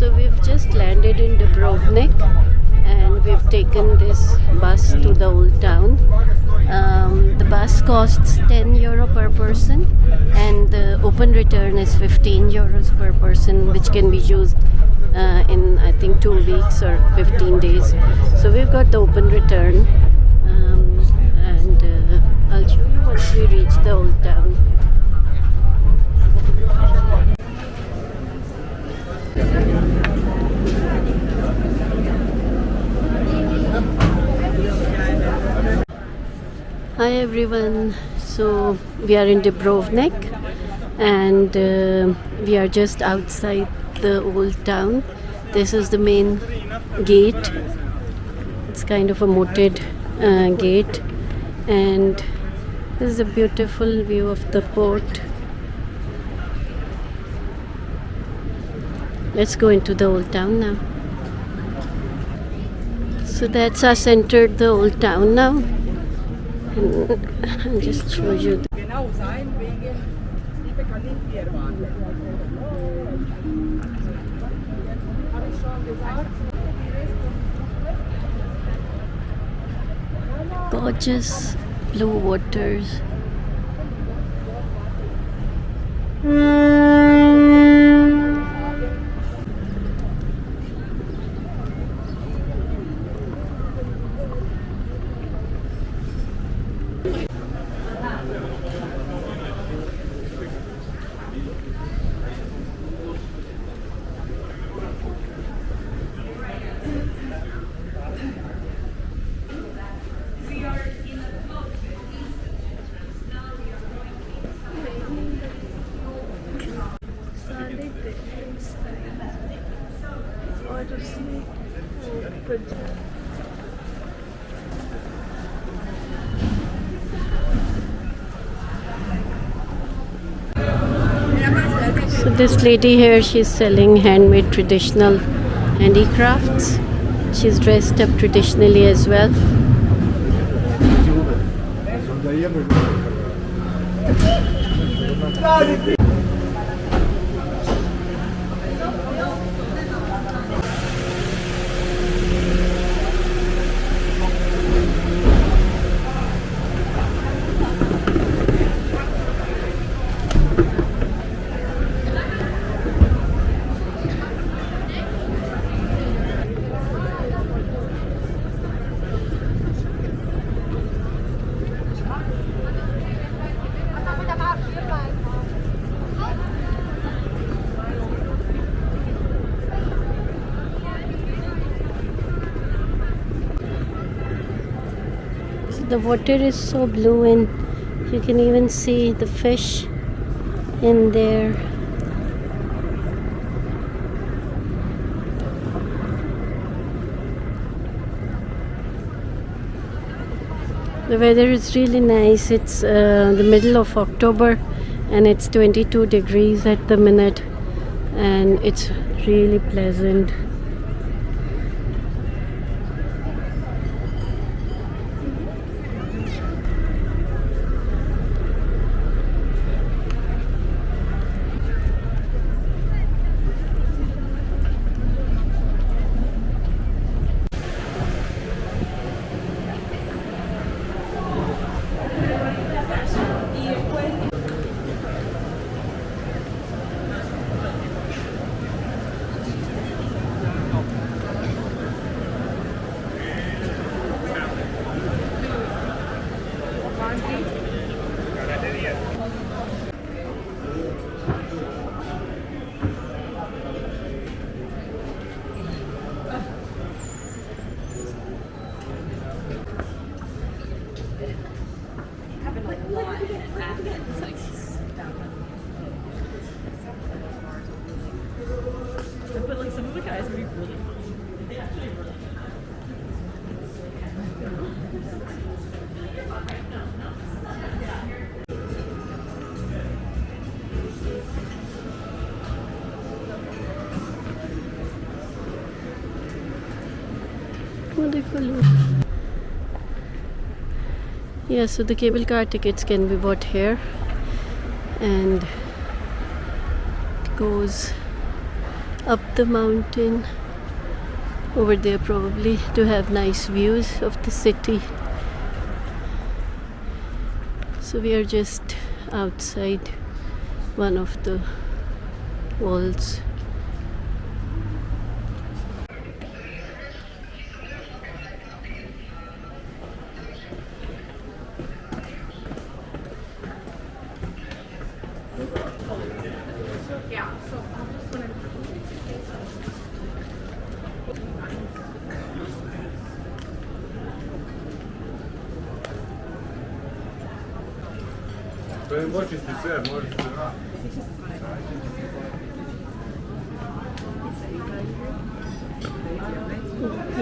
So we've just landed in Dubrovnik and we've taken this bus to the old town. The bus costs €10 per person and the open return is €15 per person, which can be used in I think 2 weeks or 15 days. So we've got the open return and I'll show you once we reach the old town. Hi everyone, so we are in Dubrovnik and we are just outside the old town. This is the main gate. It's kind of a moated gate and this is a beautiful view of the port. Let's go into the old town now. So that's us entered the old town now. I'll just show you. Gorgeous blue waters. So this lady here, she's selling handmade traditional handicrafts. She's dressed up traditionally as well. The water is so blue and you can even see the fish in there. The weather is really nice. It's the middle of October and it's 22 degrees at the minute and it's really pleasant. But like some of the guys would be really Wonderful. Yeah, so the cable car tickets can be bought here and it goes up the mountain over there, probably to have nice views of the city. So we are just outside one of the walls.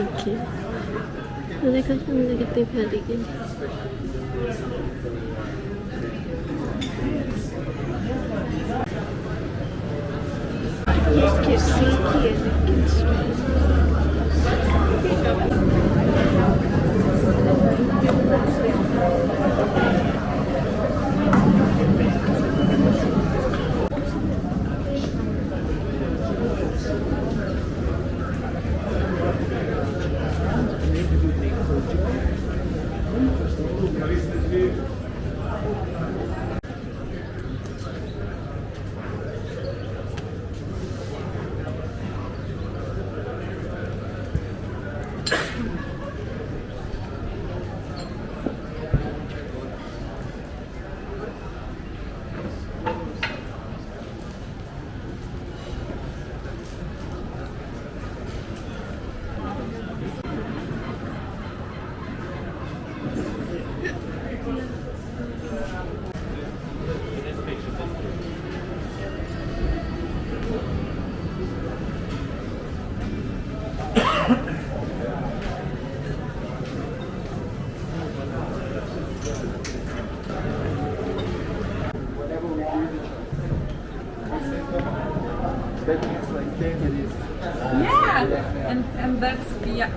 Okay. देखो हमने कितनी प्यारी की Yeah, and that's yeah.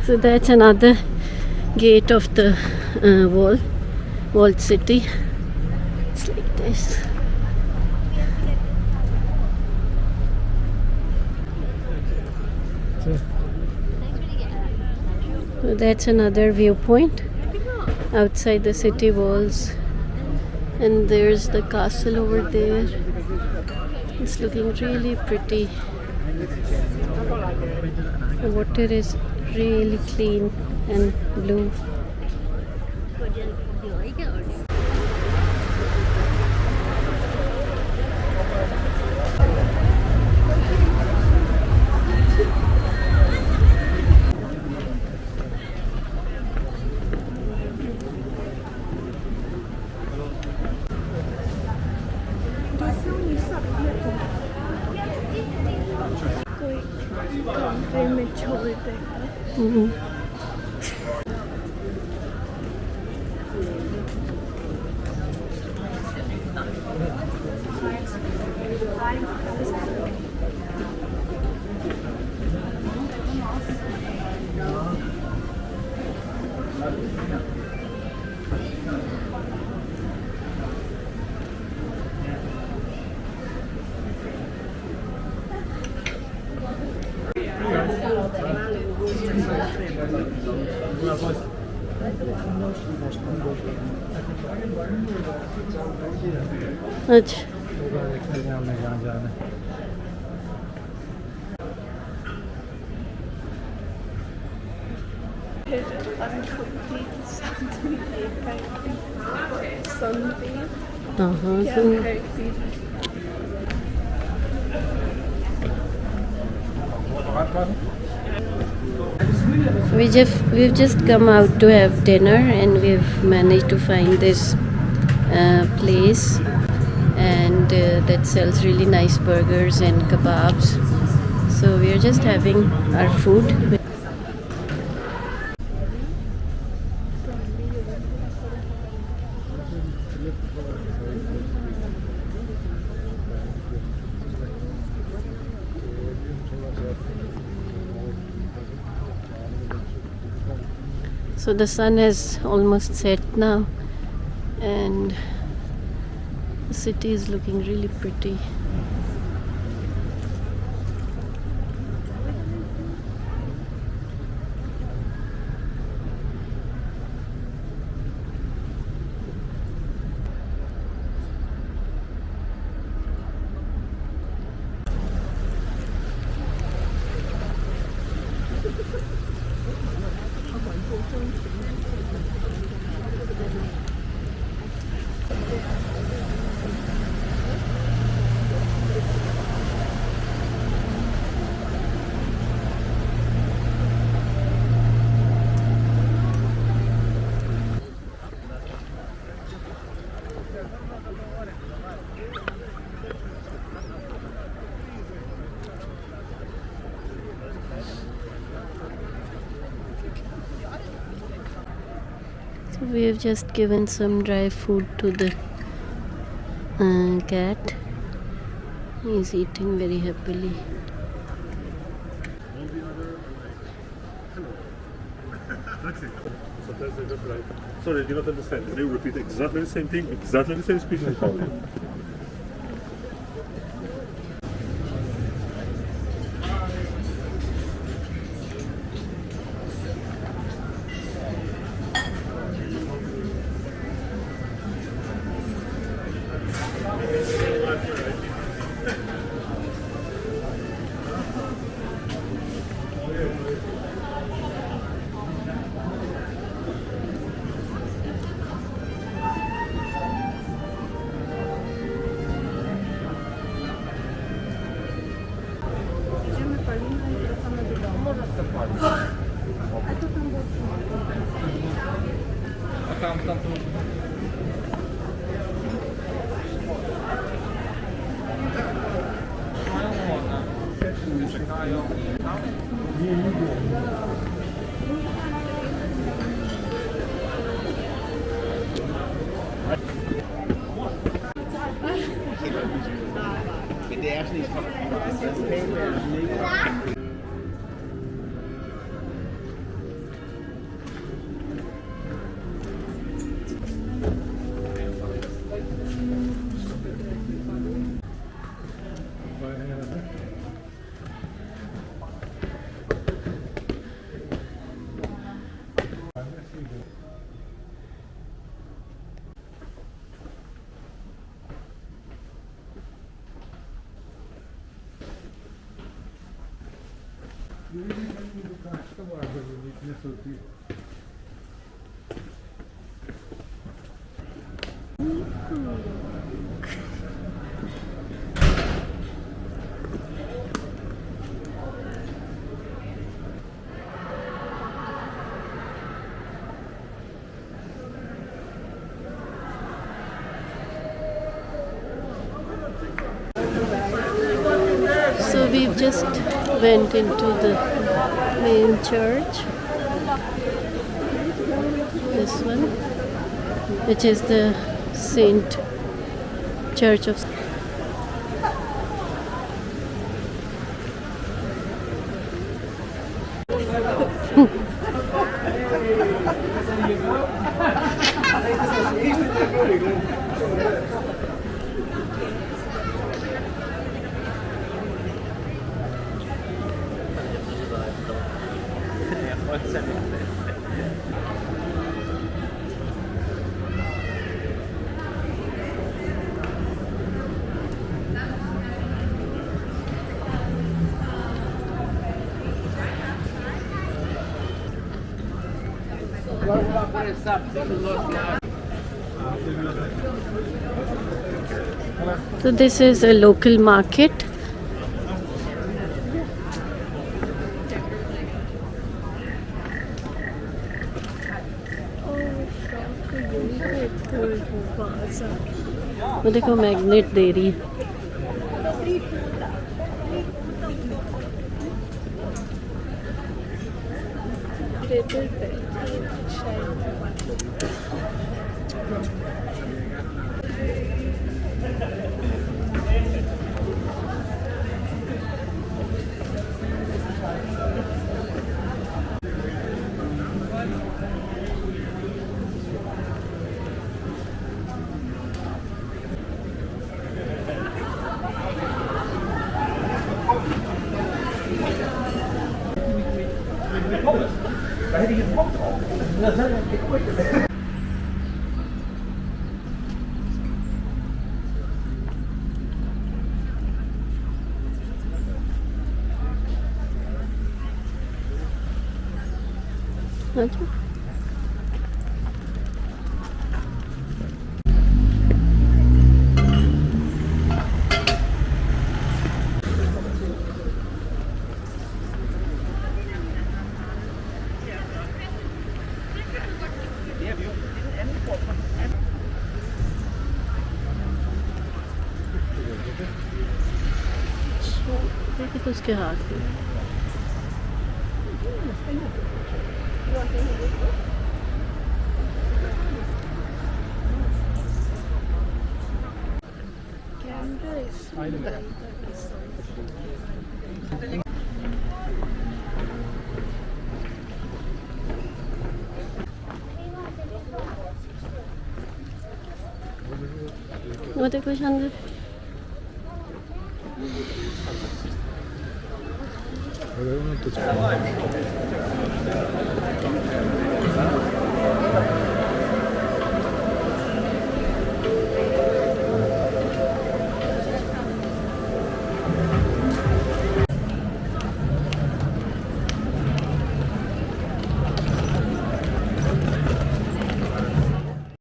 So that's another gate of the walled city. It's like this. So that's another viewpoint outside the city walls, and there's the castle over there. It's looking really pretty. The water is really clean and blue. अच्छा we've just come out to have dinner, and we've managed to find this place, and that sells really nice burgers and kebabs. So we are just having our food. So the sun has almost set now, and the city is looking really pretty. So we have just given some dry food to the cat. He's eating very happily. Sorry, I do not understand. Can you repeat exactly the same thing, exactly the same speech? So we've just went into the main church, this one, which is the Saint Church of So this is a local market. वो देखो magnet they रही है. अच्छा. देखिए तो उसके हाथ में. वो देखो शानदार.